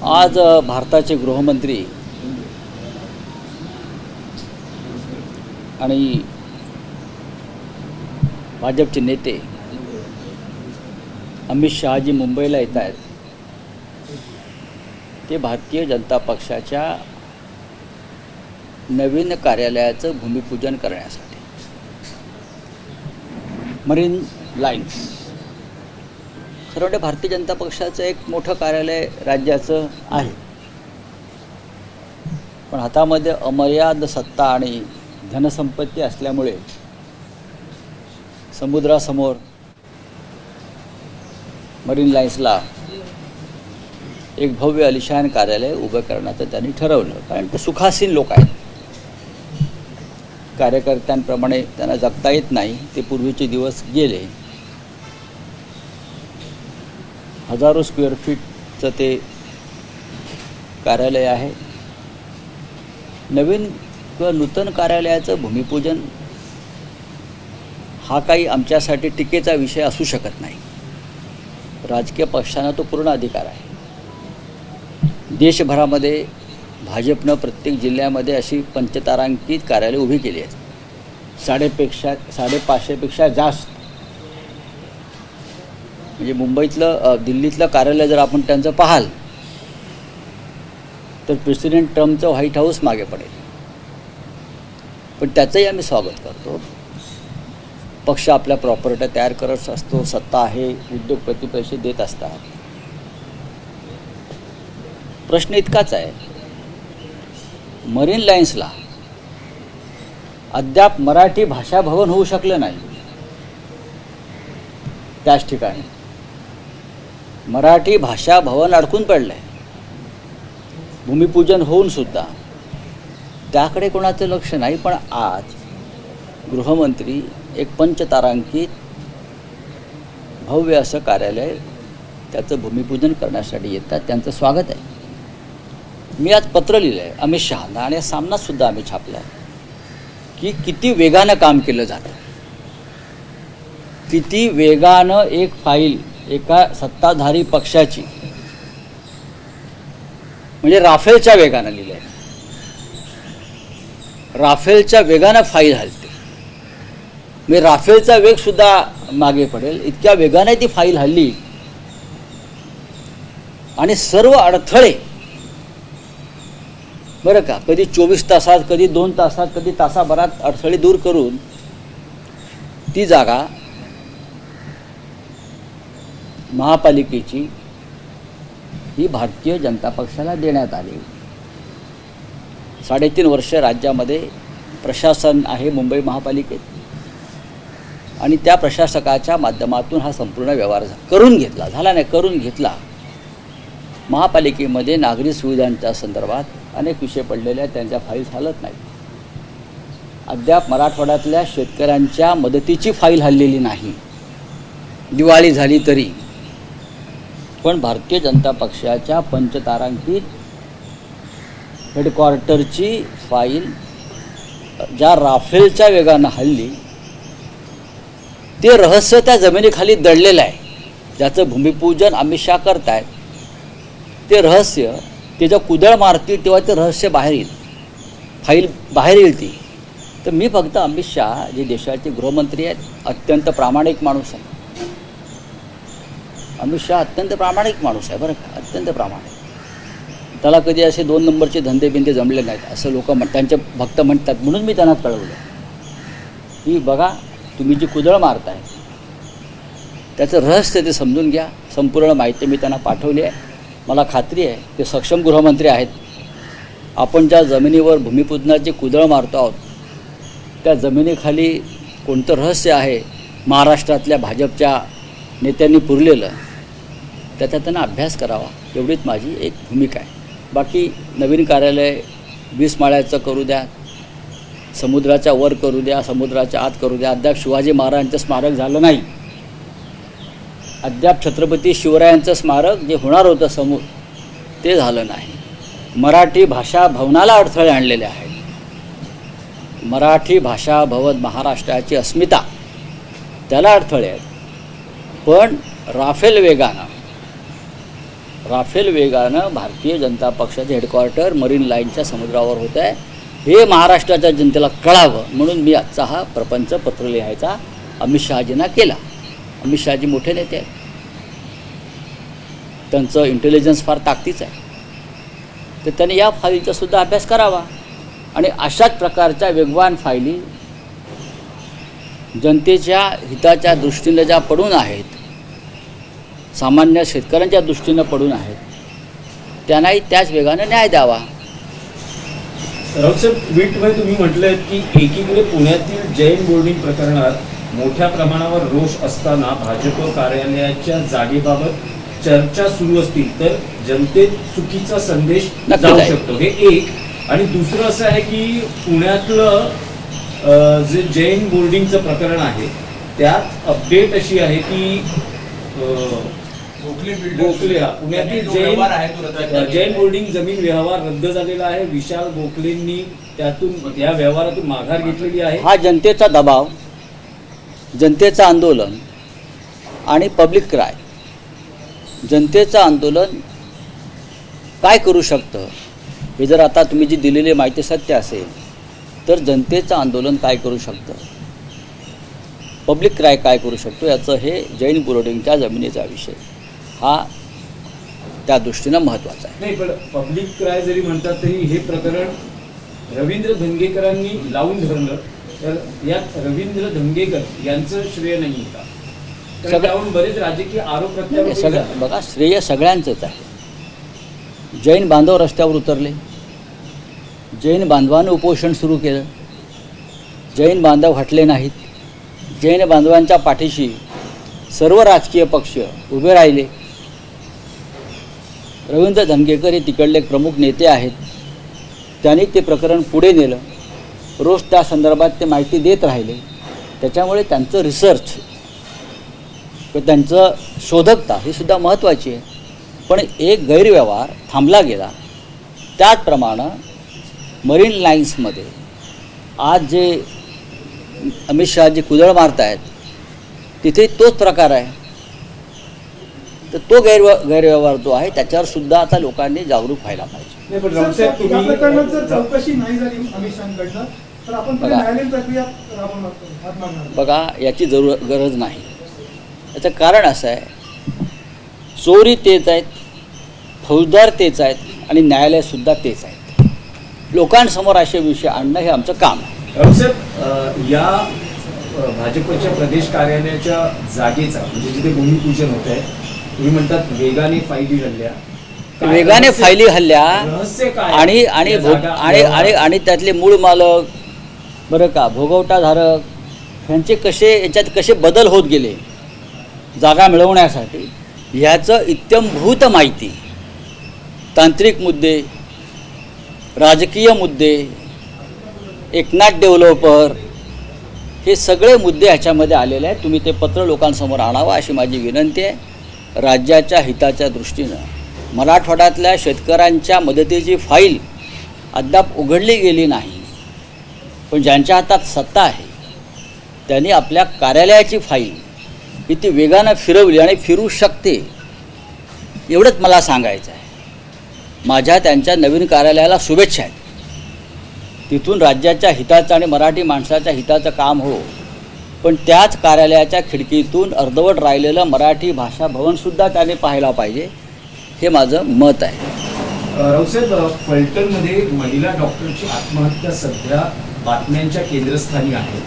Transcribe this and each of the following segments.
आज भारताचे गृहमंत्री आणि भाजपचे नेते अमित शहाजी मुंबईला येत आहेत. ते भारतीय जनता पक्षाच्या नवीन कार्यालयाचं भूमिपूजन करण्यासाठी. मरीन लाईन्स खरं म्हणजे भारतीय जनता पक्षाचं एक मोठं कार्यालय राज्याचं आहे, पण हातामध्ये अमर्याद सत्ता आणि धनसंपत्ती असल्यामुळे समुद्रासमोर मरीन लाईन्सला एक भव्य आलिशान कार्यालय उभं करण्याचं त्यांनी ठरवलं. कारण ते सुखासीन लोक आहेत, कार्यकर्त्यांप्रमाणे त्यांना जगता येत नाही. ते पूर्वीचे दिवस गेले. हजारो स्क्वेअर फीटचं ते कार्यालय आहे. नवीन किंवा नूतन कार्यालयाचं भूमिपूजन हा काही आमच्यासाठी टीकेचा विषय असू शकत नाही. राजकीय पक्षांना तो पूर्ण अधिकार आहे. देशभरामध्ये भाजपनं प्रत्येक जिल्ह्यामध्ये अशी पंचतारांकित कार्यालय उभी केली आहेत. 550पेक्षा जास्त. म्हणजे मुंबईतलं दिल्लीतलं कार्यालय जर आपण त्यांचं पाहाल तर प्रेसिडेंट ट्रम्पचं व्हाईट हाऊस मागे पडेल. पण त्याचंही आम्ही स्वागत करतो. पक्ष आपल्या प्रॉपर्ट्या तयार करत असतो, सत्ता आहे, उद्योगपती पैसे देत असतात. प्रश्न इतकाच आहे, मरीन लाईन्सला अद्याप मराठी भाषा भवन होऊ शकलं नाही. त्याच ठिकाणी मराठी भाषा भवन अडकून पडलं आहे. भूमिपूजन होऊन सुद्धा त्याकडे कोणाचं लक्ष नाही. पण आज गृहमंत्री एक पंचतारांकित भव्य असं कार्यालय त्याचं भूमिपूजन करण्यासाठी येतात. त्यांचं स्वागत आहे. मी आज पत्र लिहिलं आहे अमित शहांना आणि सामनासुद्धा आम्ही छापला आहे की किती वेगानं काम केलं जातं, किती वेगानं एक फाईल एका सत्ताधारी पक्षाची, म्हणजे राफेलच्या वेगानं लिहिलं आहे. राफेलच्या वेगानं फाईल हलते. म्हणजे राफेलचा वेगसुद्धा मागे पडेल इतक्या वेगाने ती फाईल हल्ली. आणि सर्व अडथळे बरं का, कधी 24 तासात, कधी 2 तासात, कधी तासाभरात अडथळे दूर करून ती जागा महापालिकेची ही भारतीय जनता पक्षाला देण्यात आली. 3.5 वर्ष राज्यामध्ये प्रशासन आहे मुंबई महापालिकेत आणि त्या प्रशासकाच्या माध्यमातून हा संपूर्ण व्यवहार करून घेतला. महापालिकेमध्ये नागरी सुविधांच्या संदर्भात अनेक विषय पडलेले आहेत, त्यांच्या फाईल्स हलत नाही. अद्याप मराठवाड्यातल्या शेतकऱ्यांच्या मदतीची फाईल हललेली नाही, दिवाळी झाली तरी. पण भारतीय जनता पक्षाच्या पंचतारांकित हेडक्वार्टरची फाईल ज्या राफेलच्या वेगानं हल्ली, ते रहस्य त्या जमिनीखाली दडलेलं आहे. ज्याचं भूमिपूजन अमित शहा करतायत, ते रहस्य ते जेव्हा कुदळ मारतील तेव्हा ते रहस्य बाहेर येईल, फाईल बाहेर येईल ती. तर मी फक्त अमित शहा जे देशाचे गृहमंत्री आहेत, अत्यंत प्रामाणिक माणूस आहे. अमित शहा अत्यंत प्रामाणिक माणूस आहे बरं का, अत्यंत प्रामाणिक. त्याला कधी असे 2 नंबरचे धंदे जमले नाहीत असं लोक त्यांचे भक्त म्हणतात. म्हणून मी त्यांना कळवलं की बघा, तुम्ही जी कुदळ मारताय त्याचं रहस्य ते समजून घ्या. संपूर्ण माहिती मी त्यांना पाठवली आहे. मला खात्री आहे ते सक्षम गृहमंत्री आहेत. आपण ज्या जमिनीवर भूमिपूजनाची कुदळ मारतो आहोत त्या जमिनीखाली कोणतं रहस्य आहे महाराष्ट्रातल्या भाजपच्या नेत्यांनी पुरलेलं, त्याचा त्यांना अभ्यास करावा, एवढीच माझी एक भूमिका आहे. बाकी नवीन कार्यालय 20 माळ्याचं करू द्या, समुद्राच्या वर करू द्या, समुद्राच्या आत करू द्या. अद्याप शिवाजी महाराजांचं स्मारक झालं नाही. अद्याप छत्रपती शिवरायांचं स्मारक जे होणार होतं समोर ते झालं नाही. मराठी भाषा भवनाला अडथळे आणलेले आहेत. मराठी भाषा भवन महाराष्ट्राची अस्मिता त्याला अडथळे आहेत. पण राफेल वेगानं राफेल वेगानं भारतीय जनता पक्षाचे हेडक्वार्टर मरीन लाईनच्या समुद्रावर होत आहे, हे महाराष्ट्राच्या जनतेला कळावं म्हणून मी आजचा हा प्रपंच पत्र लिहायचा अमित शहाजींना केला. अमित शहाजी मोठे नेते आहेत, त्यांचं इंटेलिजन्स फार ताकदीचं आहे, तर त्यांनी या फाईलचा सुद्धा अभ्यास करावा आणि अशाच प्रकारच्या वेगवान फायली जनतेच्या हिताच्या दृष्टीनं ज्या पडून आहेत, सामान्य शेतकऱ्यांच्या दृष्टीनं पडून आहेत, त्यांनाही त्याच वेगानं न्याय द्यावा. राऊतसाहेब, ट्विटमध्ये तुम्ही म्हटलंय की एकीकडे पुण्यातील जैन बोर्डिंग प्रकरणात मोठ्या प्रमाणावर रोष असताना भाजप कार्यालयाच्या जागेबाबत चर्चा सुरू असतील तर जनतेत चुकीचा संदेश जाऊ शकतो, हे एक. आणि दुसरं असं आहे की पुण्यातलं जे जैन बोर्डिंगचं प्रकरण आहे त्यात अपडेट अशी आहे की पुण्यातील जैन बोर्डिंग जमीन व्यवहार रद्द झालेला आहे. विशाल गोखलेंनी त्यातून या व्यवहारातून माघार घेतलेली आहे. हा जनतेचा दबाव, जनतेचं आंदोलन आणि पब्लिक क्राय. जनतेचं आंदोलन काय करू शकतं हे जर आता तुम्ही जी दिलेली माहिती सत्य असेल तर जनतेचं आंदोलन काय करू शकतं, पब्लिक क्राय काय करू शकतो, याचं हे जैन बोर्डिंगच्या जमिनीचा विषय हा त्या दृष्टीनं महत्त्वाचा आहे. नाही, पण पब्लिक क्राय जरी म्हणतात तरी हे प्रकरण रवींद्र धंगेकरांनी लावून धरलं तर यात रवींद्र धंगेकर यांचं श्रेय नाही का? त्यावरून बरेच राजकीय आरोप प्रत्यारोप. बघा, श्रेय सगळ्यांचंच आहे. जैन बांधव रस्त्यावर उतरले, जैन बांधवांनी उपोषण सुरू केलं, जैन बांधव हटले नाहीत, जैन बांधवांच्या पाठीशी सर्व राजकीय पक्ष उभे राहिले. रवींद्र धंगेकर हे तिकडले एक प्रमुख नेते आहेत, त्यांनी ते प्रकरण पुढे नेलं, रोज त्या संदर्भात ते माहिती देत राहिले. त्याच्यामुळे त्यांचं रिसर्च, त्यांचं शोधकता ही सुद्धा महत्त्वाची आहे. पण एक गैरव्यवहार थांबला गेला. त्याचप्रमाणे मरीन लाईन्समध्ये आज जे अमित शहाजी कुदळ मारत आहेत तिथे तोच प्रकार आहे. तर तो गैरव्यवहार जो आहे त्याच्यावर सुद्धा आता लोकांनी जागरूक व्हायला पाहिजे. बघा, याची गरज नाही. याचं कारण असं आहे, चोरी तेच आहेत, फौजदार तेच आहेत आणि न्यायालयसुद्धा तेच आहेत. लोकांसमोर असे विषय आणणं हे आमचं काम आहे. राऊतसाहेब, या भाजपच्या प्रदेश कार्यालयाच्या जागेचा म्हणजे जिथे भूमिपूजन होत आहे, तुम्ही म्हणतात वेगाने फायली हल्ल्या, वेगाने फायली हल्ल्या आणि आणि त्यातले मूळ मालक बरं का, भोगवटाधारक ह्यांचे याच्यात कसे बदल होत गेले जागा मिळवण्यासाठी, ह्याचं इत्थंभूत माहिती, तांत्रिक मुद्दे, राजकीय मुद्दे, एकनाथ डेव्हलपर, हे सगळे मुद्दे ह्याच्यामध्ये आलेले आहेत. तुम्ही ते पत्र लोकांसमोर आणावं अशी माझी विनंती आहे. राज्याच्या हिताच्या दृष्टीनं मराठवाड्यातल्या शेतकऱ्यांच्या मदतीची फाईल अद्याप उघडली गेली नाही, पण ज्यांच्या हातात सत्ता आहे त्यांनी आपल्या कार्यालयाची फाईल ही ती वेगानं फिरवली आणि फिरू शकते, एवढंच मला सांगायचं आहे. माझ्या त्यांच्या नवीन कार्यालयाला शुभेच्छा आहेत. तिथून राज्याच्या हिताचं आणि मराठी माणसाच्या हिताचं काम हो, पण त्याच कार्यालयाच्या खिडकीतून अर्धवट राहिलेलं मराठी भाषा भवनसुद्धा त्याने पाहायला पाहिजे, हे माझं मत आहे. राऊतसाहेब, फलटणमध्ये महिला डॉक्टरची आत्महत्या सध्या बातम्यांच्या केंद्रस्थानी आहे.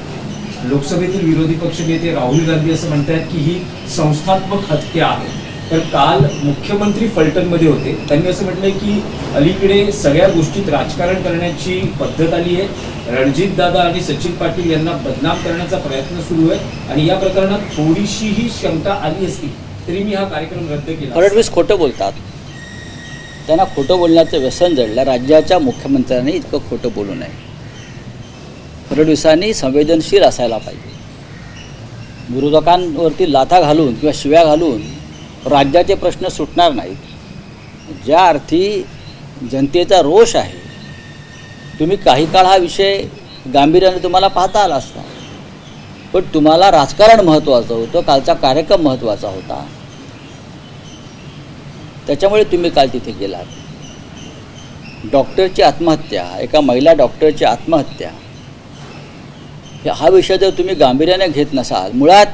लोकसभेतील विरोधी पक्षनेते राहुल गांधी असं म्हणतात की ही संस्थात्मक हत्या आहे. तर काल मुख्यमंत्री फलटणमध्ये होते, त्यांनी असं म्हटलंय की अलीकडे सगळ्या गोष्टीत राजकारण करण्याची पद्धत आली आहे. रणजित दादा आणि सचिन पाटील यांना बदनाम करण्याचा प्रयत्न सुरू आहे आणि या प्रकरणात थोडीशीही शंका आली असती तरी मी हा कार्यक्रम रद्द केला. फडणवीस खोटं बोलतात, त्यांना खोटं बोलण्याचं व्यसन जडलं. राज्याच्या मुख्यमंत्र्यांनी इतकं खोटं बोलू नये. फडणवीसांनी संवेदनशील असायला पाहिजे. विरोधकांवरती लाथा घालून किंवा शिव्या घालून राज्याचे प्रश्न सुटणार नाहीत. ज्या अर्थी जनतेचा रोष आहे, तुम्ही काही काळ हा विषय गांभीर्याने तुम्हाला पाहता आला असता, पण तुम्हाला राजकारण महत्त्वाचं होतं, कालचा कार्यक्रम महत्त्वाचा होता. त्याच्यामुळे तुम्ही काल तिथे गेलात. डॉक्टरची आत्महत्या, एका महिला डॉक्टरची आत्महत्या, हा विषय जर तुम्ही गांभीर्याने घेत नसाल, मुळात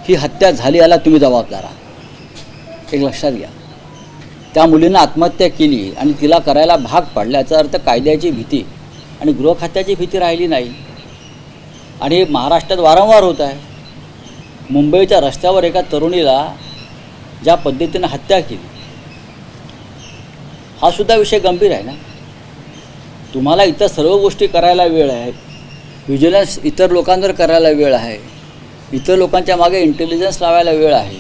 ही हत्या झाली याला तुम्ही जबाबदार आहात, एक लक्षात घ्या. त्या मुलीनं आत्महत्या केली आणि तिला करायला भाग पाडल्याचा अर्थ कायद्याची भीती आणि गृहखात्याची भीती राहिली नाही. आणि हे महाराष्ट्रात वारंवार होत आहे. मुंबईच्या रस्त्यावर एका तरुणीला ज्या पद्धतीनं हत्या केली, हा सुद्धा विषय गंभीर आहे ना. तुम्हाला इतर सर्व गोष्टी करायला वेळ आहे, व्हिजिलन्स इतर लोकांवर करायला वेळ आहे, इतर लोकांच्या मागे इंटेलिजन्स लावायला वेळ आहे,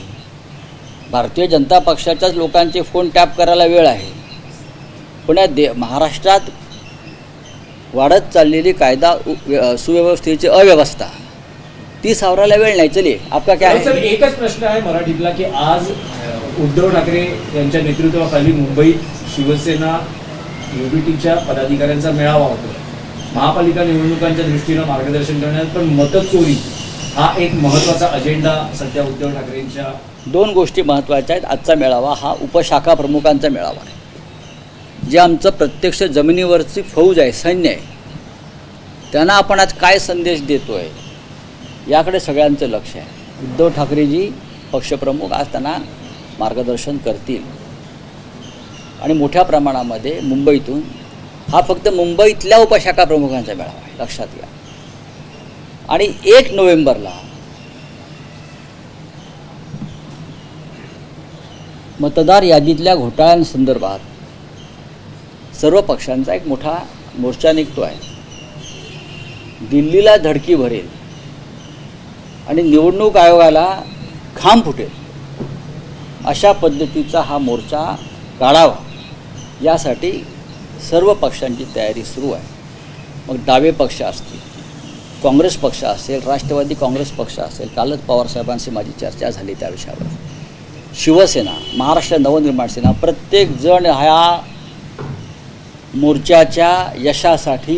भारतीय जनता पक्षाच्याच लोकांचे फोन टॅप करायला वेळ आहे. पण या महाराष्ट्रात वाढत चाललेली कायदा सुव्यवस्थेची अव्यवस्था ती सावरायला वेळ नाही. चलिए आपका क्या सर, है? एकच प्रश्न आहे मराठीतला की आज उद्धव ठाकरे यांच्या नेतृत्वाखाली मुंबईत शिवसेना युबीटीच्या पदाधिकाऱ्यांचा मेळावा होतो. महापालिका निवडणुकांच्या दृष्टीनं मार्गदर्शन करण्यात, पण मतचोरी हा एक महत्त्वाचा अजेंडा सध्या उद्धव ठाकरेंच्या. दोन गोष्टी महत्त्वाच्या आहेत. आजचा मेळावा हा उपशाखा प्रमुखांचा मेळावा आहे. जे आमचं प्रत्यक्ष जमिनीवरची फौज आहे, सैन्य आहे, त्यांना आपण आज काय संदेश देतो आहे याकडे सगळ्यांचं लक्ष आहे. उद्धव ठाकरेजी पक्षप्रमुख आज त्यांना मार्गदर्शन करतील. आणि मोठ्या प्रमाणामध्ये मुंबईतून, हा फक्त मुंबईतल्या उपशाखा प्रमुखांचा मेळावा आहे, लक्षात घ्या. आणि 1 नोव्हेंबरला मतदार यादीतल्या घोटाळ्यांसंदर्भात सर्व पक्षांचा एक मोठा मोर्चा निघतो आहे. दिल्लीला धडकी भरेल आणि निवडणूक आयोगाला घाम फुटेल अशा पद्धतीचा हा मोर्चा काढावा, यासाठी सर्व पक्षांची तयारी सुरू आहे. मग डावे पक्ष असतील, काँग्रेस पक्ष असेल, राष्ट्रवादी काँग्रेस पक्ष असेल, कालच पवारसाहेबांशी माझी चर्चा झाली त्या विषयावर, शिवसेना, महाराष्ट्र नवनिर्माण सेना, प्रत्येकजण ह्या मोर्चाच्या यशासाठी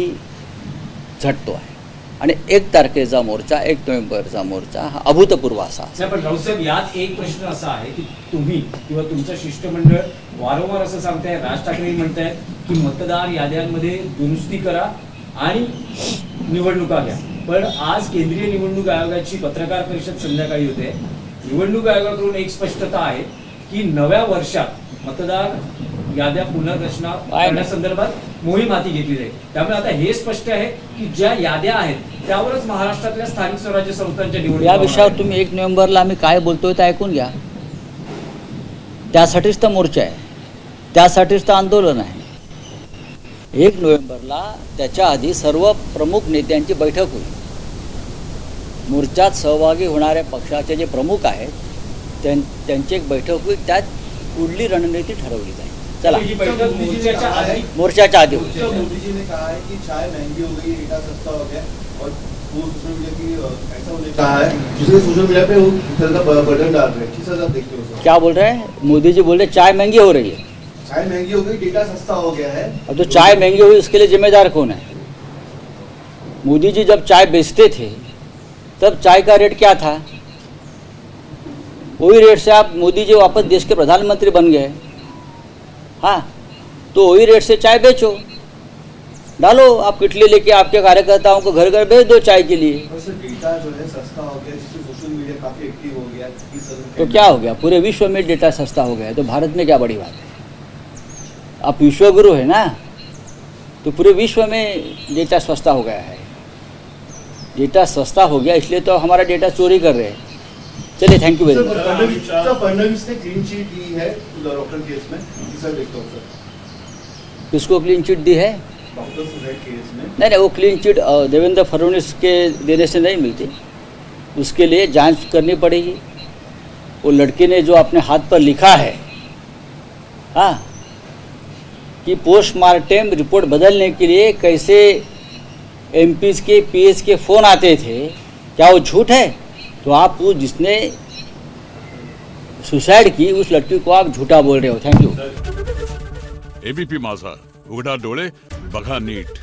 झटतो आहे. आणि 1 तारखेचा मोर्चा, 1 नोव्हेंबरचा मोर्चा हा अभूतपूर्व असा. पण राऊसाहेब, यात एक प्रश्न असा आहे की तुम्ही किंवा तुमचं शिष्टमंडळ वारंवार असं सांगताय, राज ठाकरे म्हणतायत की मतदार याद्यांमध्ये दुरुस्ती करा आणि निवडणुका घ्या. पण आज केंद्रीय निवडणूक आयोगाची पत्रकार परिषद संध्याकाळी होते. निवडणूक आयोगाकडून एक स्पष्टता आहे की नव्या वर्षात मतदार याद्या पुनर्रचना करण्यासंदर्भात मोहीम हाती घेतली जाईल. त्यामुळे आता हे स्पष्ट आहे की ज्या याद्या आहेत त्यावरच महाराष्ट्रातल्या स्थानिक स्वराज्य संस्थांच्या निवडणुका. या विषयावर तुम्ही 1 नोव्हेंबरला आम्ही काय बोलतोय ते ऐकून घ्या. त्यासाठीच तर मोर्चा आहे, त्यासाठीच तर आंदोलन आहे. 1 नोव्हेंबरला त्याच्या आधी सर्व प्रमुख नेत्यांची बैठक होईल. मोर्चात सहभागी होणाऱ्या पक्षाचे जे प्रमुख आहेत त्यांची एक बैठक होईल. त्यात पुढली रणनीती ठरवली जाईल. चला, ही बैठक मोर्चाच्या आधी मोर्चाच्या आधी होईल. मोदी जी ने कहा है कि चाय महंगी हो गई, डेटा सस्ता हो गया और वो सोशल मीडिया की ऐसा होने कहा है जिसके सोशल मीडिया पे वो तरह का बर्डन डाल रहे हैं. किस तरह देखते हो सर? क्या बोल रहे हैं मोदी जी? बोल रहे चाय महंगी हो रही है. चाय महंगी हो गई, डेटा सस्ता हो गया है. अब तो चाय महंगी हुई इसके लिए जिम्मेदार कौन है? मोदी जी जब चाय बेचते थे तब चाय का रेट क्या था? वही रेट से आप मोदी जी वापस देश के प्रधानमंत्री बन गए. हाँ, तो वही रेट से चाय बेचो, डालो आप किटली लेके आपके कार्यकर्ताओं को घर घर भेज दो चाय के लिए. और सर डेटा जो है सस्ता हो गया, जिससे सोशल मीडिया काफी एक्टिव हो गया. तो क्या हो गया? पूरे विश्व में डेटा सस्ता हो गया है, तो भारत में क्या बड़ी बात है? आप विश्वगुरु है ना, तो पूरे विश्व में डेटा सस्ता हो गया है. डेटा सस्ता हो गया इसलिए तो हमारा डेटा चोरी कर रहे हैं. चलिए, thank you very much. Fadnavis ने क्लीन चिट दी है डॉक्टर केस में. सर देखता हूँ सर, किसको क्लीन चिट दी है? डॉक्टर सुजैद केस में. नहीं, वो क्लीन चिट देवेंद्र फडणवीस के देने से नहीं मिलती. उसके लिए जांच करनी पड़ेगी. वो लड़के ने जो अपने हाथ पर लिखा है, हाँ, कि पोस्टमार्टम रिपोर्ट बदलने के लिए कैसे एमपीज के पीएस के फ़ोन आते थे, क्या वो झूठ है? तो आप वो जिसने सुसाइड की उस लड़की को आप झूठा बोल रहे हो. Thank you. एबीपी माझा, उघडा डोळे बघा नीट.